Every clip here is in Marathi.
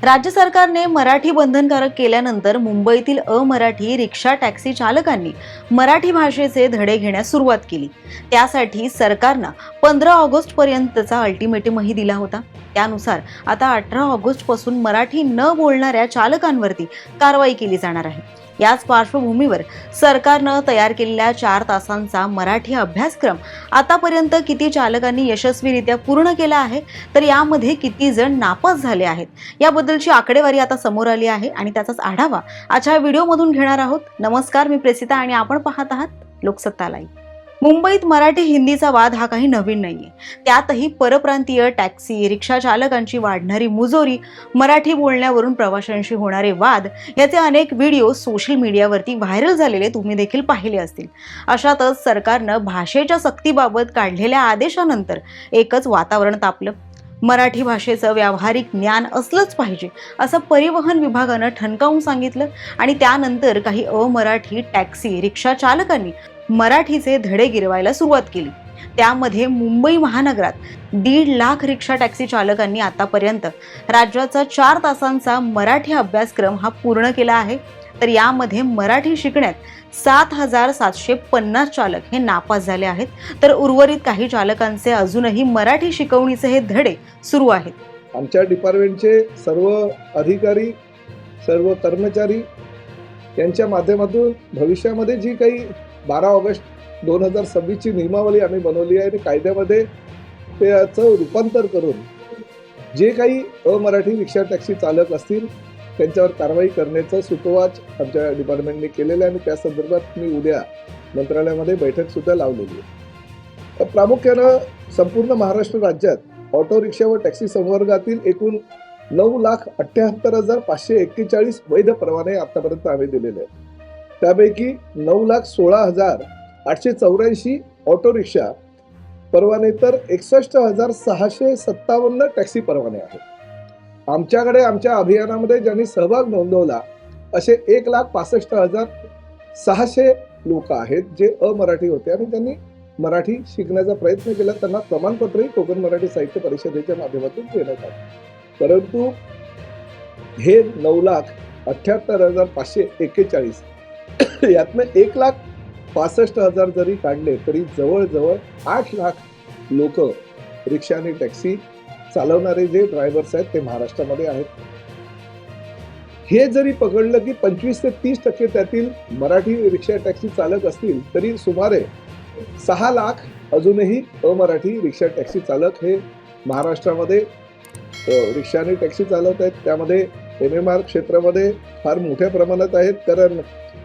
राज्य सरकारने मराठी बंधनकारक केल्यानंतर मुंबईतील अमराठी रिक्षा टॅक्सी चालकांनी मराठी भाषेचे धडे घेण्यास सुरुवात केली। त्यासाठी सरकारनं 15 ऑगस्ट पर्यंतचा अल्टिमेटमही दिला होता। त्यानुसार आता 18 ऑगस्ट पासून मराठी न बोलणाऱ्या चालकांवरती कारवाई केली जाणार आहे। याच पार्श्वभूमीवर सरकारनं तयार केलेल्या 4 तासांचा मराठी अभ्यासक्रम आतापर्यंत किती चालकांनी यशस्वीरित्या पूर्ण केला आहे, तर यामध्ये किती जण नापास झाले आहेत, याबद्दलची आकडेवारी आता समोर आली आहे आणि त्याचाच आढावा आजच्या व्हिडिओमधून घेणार आहोत। नमस्कार, मी प्रेसिता आणि आपण पाहत आहात लोकसत्ता लाईव्ह। मुंबईत मराठी हिंदीचा वाद हा काही नवीन नाहीये। त्यातही परप्रांतीय टॅक्सी रिक्षा चालकांची वाढणारी मुजोरी, मराठी बोलण्यावरून प्रवाशांशी होणारे वाद याचे अनेक व्हिडिओ सोशल मीडियावरती व्हायरल झालेले तुम्ही देखील पाहिले असतील। अशातच सरकारनं भाषेच्या सक्तीबाबत काढलेल्या आदेशानंतर एकच वातावरण तापलं। मराठी भाषेचं व्यावहारिक ज्ञान असलंच पाहिजे असं परिवहन विभागानं ठणकावून सांगितलं आणि त्यानंतर काही अमराठी टॅक्सी रिक्षा चालकांनी मराठीचे धडे गिरवायला सुरुवात केली। त्यामध्ये मुंबई महानगरात 1.5 लाख रिक्षा टॅक्सी चालकांनी आतापर्यंत राज्याचा 4 तासांचा मराठी अभ्यासक्रम हा पूर्ण केला आहे। तर यामध्ये मराठी शिकण्यात 7,750 चालक हे नापास झाले आहेत, तर उर्वरित काही चालकांचे अजूनही मराठी शिकवणीचे हे धडे सुरू आहेत। आमच्या डिपार्टमेंटचे सर्व अधिकारी, सर्व कर्मचारी यांच्या माध्यमातून भविष्यामध्ये जी काही 12 ऑगस्ट 2026 ची नियमावली आम्ही बनवली आहे आणि कायद्यामध्ये त्याचं रूपांतर करून जे काही अमराठी रिक्षा टॅक्सी चालक असतील त्यांच्यावर कारवाई करण्याचं सुतोवाच आमच्या डिपार्टमेंटने केलेलं आहे आणि त्या संदर्भात मी उद्या मंत्रालयामध्ये बैठक सुद्धा लावलेली आहे। प्रामुख्यानं संपूर्ण महाराष्ट्र राज्यात ऑटो रिक्षा व टॅक्सी संवर्गातील एकूण 9,78,541 वैध परवाने आतापर्यंत आम्ही दिलेले आहेत। त्यापैकी 9,16,884 ऑटो रिक्षा परवाने तर 61,657 टॅक्सी परवाने आहेत। आमच्याकडे आमच्या अभियानामध्ये ज्यांनी सहभाग नोंदवला असे 1,65,600 लोक आहेत जे अमराठी होते आणि त्यांनी मराठी शिकण्याचा प्रयत्न केला। त्यांना प्रमाणपत्रही कोकण मराठी साहित्य परिषदेच्या माध्यमातून देण्यात आले। परंतु हे 9,78,541 यातनं 1,65,000 जरी काढले तरी जवळजवळ 8 लाख लोक रिक्षा आणि टॅक्सी चालवणारे जे ड्रायव्हर्स आहेत ते महाराष्ट्रामध्ये आहेत। हे जरी पकडलं की 25 ते 30% त्यातील मराठी रिक्षा टॅक्सी चालक असतील तरी सुमारे 6 लाख अजूनही अमराठी रिक्षा टॅक्सी चालक हे महाराष्ट्रामध्ये रिक्षा आणि टॅक्सी चालवत आहेत। त्यामध्ये MMR क्षेत्रामध्ये फार मोठ्या प्रमाणात आहेत, कारण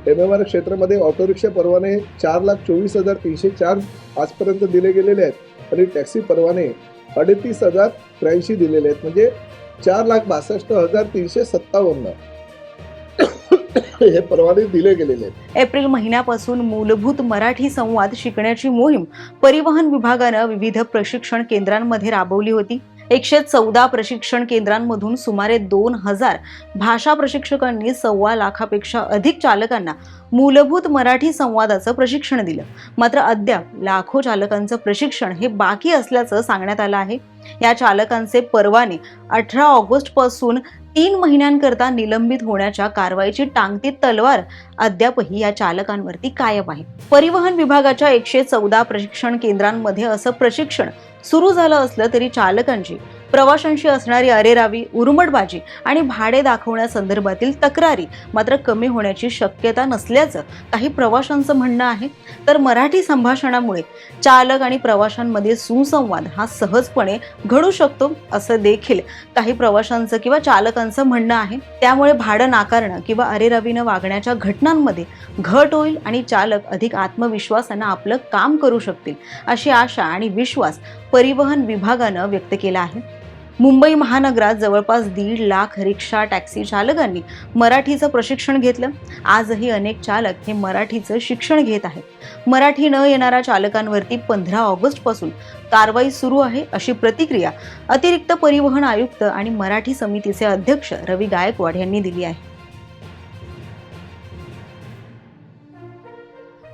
MMR क्षेत्रामध्ये ऑटो रिक्षा परवाने 4,24,304 आजपर्यंत दिले गेलेले आहेत आणि टॅक्सी परवाने 38,083 दिलेले आहेत, म्हणजे 4,62,357 हे परवाने दिले गेलेले आहेत। एप्रिल महिन्यापासून मूलभूत मराठी संवाद शिकण्याची मोहीम परिवहन विभागानं विविध प्रशिक्षण केंद्रांमध्ये राबवली होती। 114 प्रशिक्षण केंद्रांमधून सुमारे 2,000 भाषा प्रशिक्षकांनी 1.25 लाखापेक्षा अधिक चालकांना मूलभूत मराठी संवादाचं प्रशिक्षण दिलं। मात्र अद्याप लाखो चालकांचं प्रशिक्षण हे बाकी असल्याचं सांगण्यात आलं आहे। या चालकांचे परवाने 18 ऑगस्ट पासून 3 महिन्यांकरता निलंबित होण्याच्या कारवाईची टांगती तलवार अद्यापही या चालकांवरती कायम आहे। परिवहन विभागाच्या 114 प्रशिक्षण केंद्रांमध्ये असं प्रशिक्षण सुरू झालं असलं तरी चालकांची प्रवाशांशी असणारी अरेरावी, उर्मटबाजी आणि भाडे दाखवण्यासंदर्भातील तक्रारी मात्र कमी होण्याची शक्यता नसल्याचं काही प्रवाशांचं म्हणणं आहे। तर मराठी संभाषणामुळे चालक आणि प्रवाशांमध्ये सुसंवाद हा सहजपणे घडू शकतो असं देखील काही प्रवाशांचं किंवा चालकांचं म्हणणं आहे। त्यामुळे भाडं नाकारणं किंवा अरेरावीनं वागण्याच्या घटनांमध्ये घट होईल आणि चालक अधिक आत्मविश्वासानं आपलं काम करू शकतील अशी आशा आणि विश्वास परिवहन विभागानं व्यक्त केला आहे। मुंबई महानगरात जवळपास 1.5 लाख रिक्षा टॅक्सी चालकांनी मराठीचं प्रशिक्षण घेतलं। आजही अनेक चालक हे मराठीचं शिक्षण घेत आहेत। मराठी न येणाऱ्या चालकांवरती 15 ऑगस्ट पासून कारवाई सुरू आहे अशी प्रतिक्रिया अतिरिक्त परिवहन आयुक्त आणि मराठी समितीचे अध्यक्ष रवी गायकवाड यांनी दिली आहे।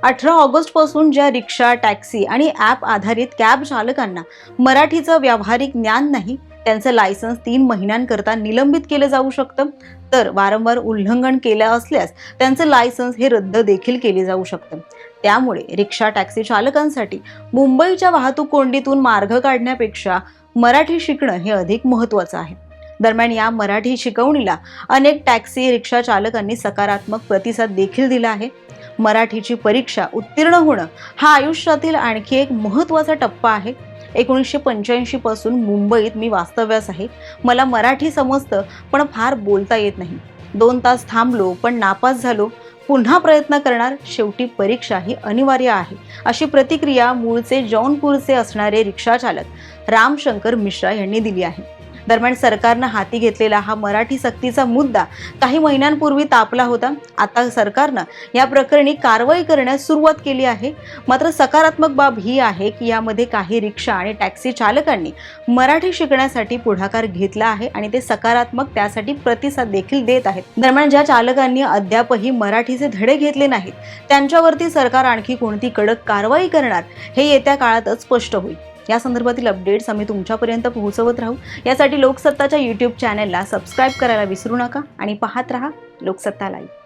18 ऑगस्ट पासून ज्या रिक्षा, टॅक्सी आणि ॲप आधारित कॅब चालकांना मराठीचं व्यावहारिक ज्ञान नाही त्यांचं लायसन्स 3 महिन्यांकरता निलंबित केलं जाऊ शकतं, तर वारंवार उल्लंघन केलं असल्यास त्यांचं लायसन्स हे रद्द देखील केले जाऊ शकतं. त्यामुळे रिक्षा टॅक्सी चालकांसाठी मुंबईच्या वाहतूक कोंडीतून मार्ग काढण्यापेक्षा मराठी शिकणं हे अधिक महत्त्वाचं आहे. दरम्यान या मराठी शिकवणीला अनेक टॅक्सी रिक्षा चालकांनी सकारात्मक प्रतिसाद देखील दिला आहे. मराठीची परीक्षा उत्तीर्ण होणं हा आयुष्यातील आणखी एक महत्त्वाचा टप्पा आहे. 1985 पासून मुंबईत मी वास्तव्यास आहे. मला मराठी समजतं, पण फार बोलता येत नाही. 2 तास थांबलो पण नापास झालो. पुन्हा प्रयत्न करणार. शेवटी परीक्षा ही अनिवार्य आहे, अशी प्रतिक्रिया मूळचे जौनपूरचे असणारे रिक्षा चालक रामशंकर मिश्रा यांनी दिली आहे. दरम्यान सरकारनं हाती घेतलेला हा मराठी सक्तीचा मुद्दा काही महिन्यांपूर्वी तापला होता. आता सरकारनं या प्रकरणी कारवाई करण्यास सुरुवात केली आहे. मात्र सकारात्मक बाब ही आहे की यामध्ये काही रिक्षा आणि टॅक्सी चालकांनी मराठी शिकण्यासाठी पुढाकार घेतला आहे आणि ते सकारात्मक त्यासाठी प्रतिसाद देखील देत आहेत. दरम्यान ज्या चालकांनी अद्यापही मराठीचे धडे घेतले नाहीत त्यांच्यावरती सरकार आणखी कोणती कडक कारवाई करणार हे येत्या काळातच स्पष्ट होईल. या संदर्भातील अपडेट्स आम्ही तुमच्यापर्यंत पोहोचवत राहू. यासाठी लोकसत्ताच्या YouTube चॅनलला सबस्क्राईब करायला विसरू नका आणि पाहत रहा लोकसत्ता लाईव्ह.